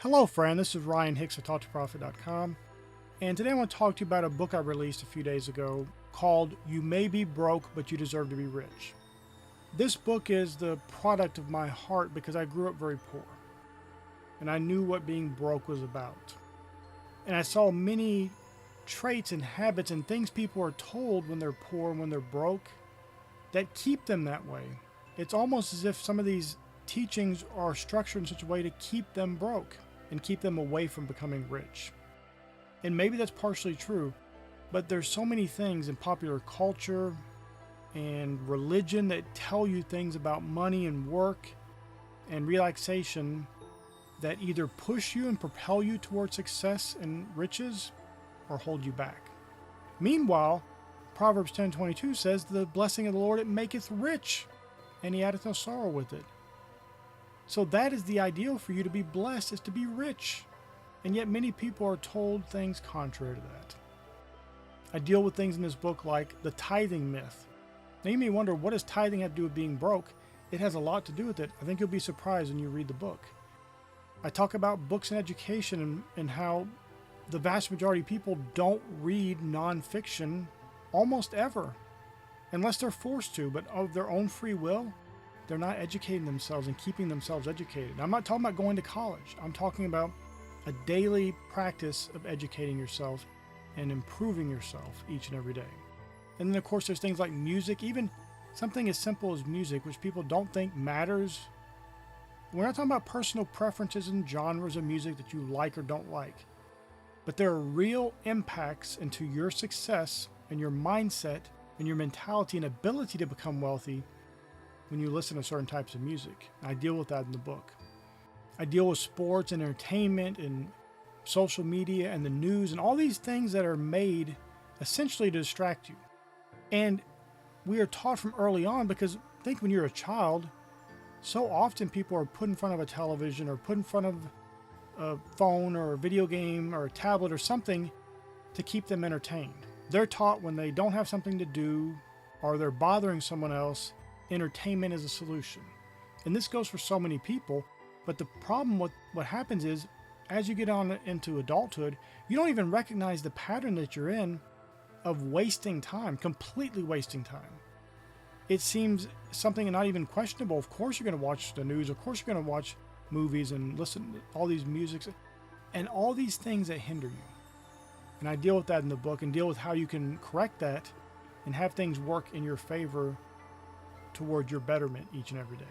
Hello friend, this is Ryan Hicks of TaughtToProfit.com, and today I want to talk to you about a book I released a few days ago called You May Be Broke, But You Deserve to Be Rich. This book is the product of my heart because I grew up very poor, and I knew what being broke was about. And I saw many traits and habits and things people are told when they're poor and when they're broke that keep them that way. It's almost as if some of these teachings are structured in such a way to keep them broke and keep them away from becoming rich. And maybe that's partially true, but there's so many things in popular culture and religion that tell you things about money and work and relaxation that either push you and propel you towards success and riches or hold you back. Meanwhile, Proverbs 10:22 says, "The blessing of the Lord, it maketh rich, and he addeth no sorrow with it." So that is the ideal for you to be blessed, is to be rich. And yet many people are told things contrary to that. I deal with things in this book like the tithing myth. Now you may wonder, what does tithing have to do with being broke? It has a lot to do with it. I think you'll be surprised when you read the book. I talk about books and education and how the vast majority of people don't read nonfiction almost ever, unless they're forced to, but of their own free will. They're not educating themselves and keeping themselves educated. Now, I'm not talking about going to college. I'm talking about a daily practice of educating yourself and improving yourself each and every day. And then, of course, there's things like music, even something as simple as music, which people don't think matters. We're not talking about personal preferences and genres of music that you like or don't like, but there are real impacts into your success and your mindset and your mentality and ability to become wealthy when you listen to certain types of music. I deal with that in the book. I deal with sports and entertainment and social media and the news and all these things that are made essentially to distract you. And we are taught from early on, because think when you're a child, so often people are put in front of a television or put in front of a phone or a video game or a tablet or something to keep them entertained. They're taught when they don't have something to do or they're bothering someone else, entertainment is a solution. And this goes for so many people, but the problem with what happens is, as you get on into adulthood, you don't even recognize the pattern that you're in of wasting time, completely wasting time. It seems something not even questionable. Of course you're going to watch the news, of course you're going to watch movies and listen to all these musics and all these things that hinder you. And I deal with that in the book and deal with how you can correct that and have things work in your favor toward your betterment each and every day.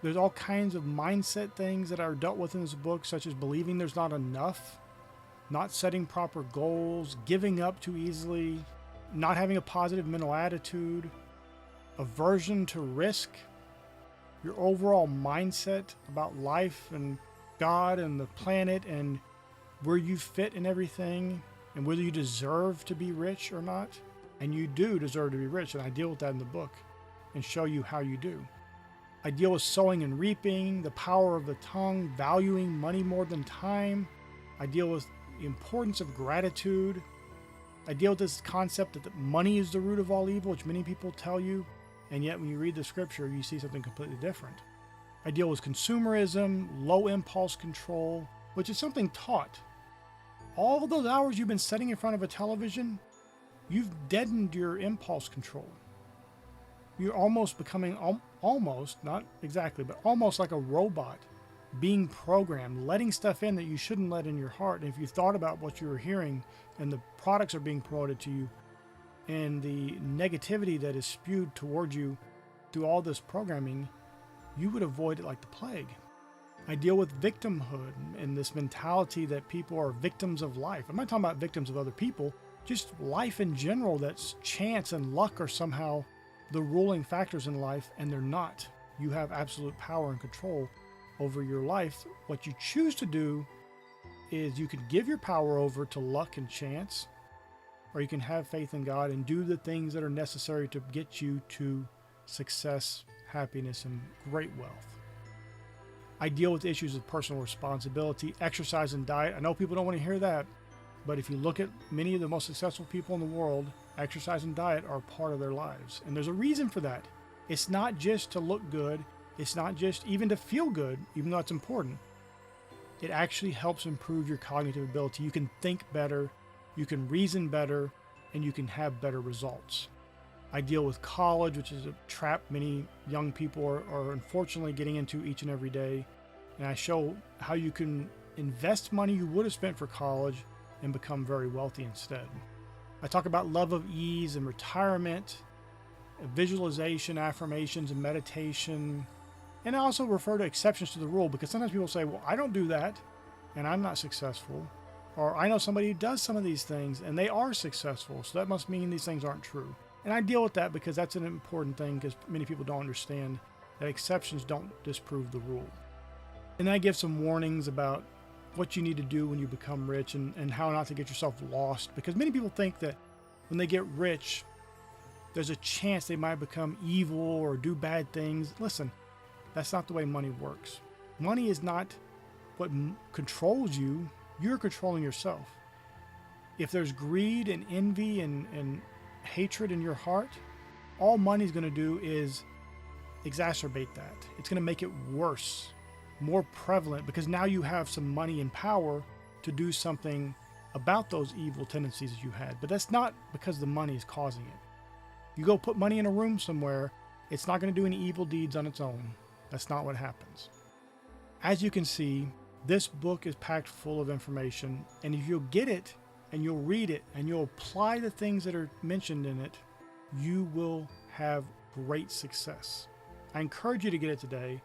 There's all kinds of mindset things that are dealt with in this book, such as believing there's not enough, not setting proper goals, giving up too easily, not having a positive mental attitude, aversion to risk, your overall mindset about life and God and the planet and where you fit in everything and whether you deserve to be rich or not. And you do deserve to be rich, and I deal with that in the book and show you how you do. I deal with sowing and reaping, the power of the tongue, valuing money more than time. I deal with the importance of gratitude. I deal with this concept that money is the root of all evil, which many people tell you, and yet when you read the scripture, you see something completely different. I deal with consumerism, low impulse control, which is something taught. All those hours you've been sitting in front of a television, you've deadened your impulse control. You're almost becoming, almost, not exactly, but almost like a robot, being programmed, letting stuff in that you shouldn't let in your heart. And if you thought about what you were hearing and the products are being promoted to you and the negativity that is spewed toward you through all this programming, you would avoid it like the plague. I deal with victimhood and this mentality that people are victims of life. I'm not talking about victims of other people, just life in general, that's chance and luck are somehow the ruling factors in life, and they're not. You have absolute power and control over your life. What you choose to do is you can give your power over to luck and chance, or you can have faith in God and do the things that are necessary to get you to success, happiness, and great wealth. I deal with issues of personal responsibility, exercise, and diet. I know people don't want to hear that, but if you look at many of the most successful people in the world, exercise and diet are part of their lives. And there's a reason for that. It's not just to look good. It's not just even to feel good, even though it's important. it actually helps improve your cognitive ability. You can think better, you can reason better, and you can have better results. I deal with college, which is a trap many young people are unfortunately getting into each and every day. And I show how you can invest money you would have spent for college and become very wealthy instead. I talk about love of ease and retirement, visualization, affirmations, and meditation. And I also refer to exceptions to the rule, because sometimes people say, well, I don't do that and I'm not successful. Or I know somebody who does some of these things and they are successful, so that must mean these things aren't true. And I deal with that because that's an important thing, because many people don't understand that exceptions don't disprove the rule. And then I give some warnings about what you need to do when you become rich and how not to get yourself lost, because many people think that when they get rich, there's a chance they might become evil or do bad things. Listen, that's not the way money works. Money is not what controls you. You're controlling yourself. If there's greed and envy and hatred in your heart, all money's going to do is exacerbate that. It's going to make it worse, more prevalent, because now you have some money and power to do something about those evil tendencies that you had. But that's not because the money is causing it. You go put money in a room somewhere, it's not going to do any evil deeds on its own. That's not what happens. As you can see, this book is packed full of information, and if you'll get it and you'll read it and you'll apply the things that are mentioned in it, you will have great success. I encourage you to get it today.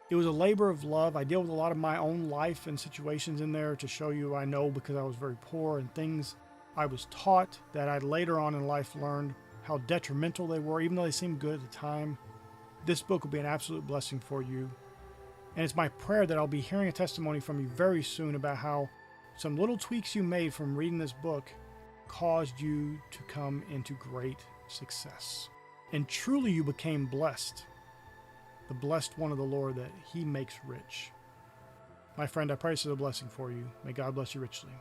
It was a labor of love. I deal with a lot of my own life and situations in there to show you I know, because I was very poor, and things I was taught that I later on in life learned how detrimental they were, even though they seemed good at the time. This book will be an absolute blessing for you. And it's my prayer that I'll be hearing a testimony from you very soon about how some little tweaks you made from reading this book caused you to come into great success. And truly you became blessed. The blessed one of the Lord, that he makes rich. My friend, I pray this is a blessing for you. May God bless you richly.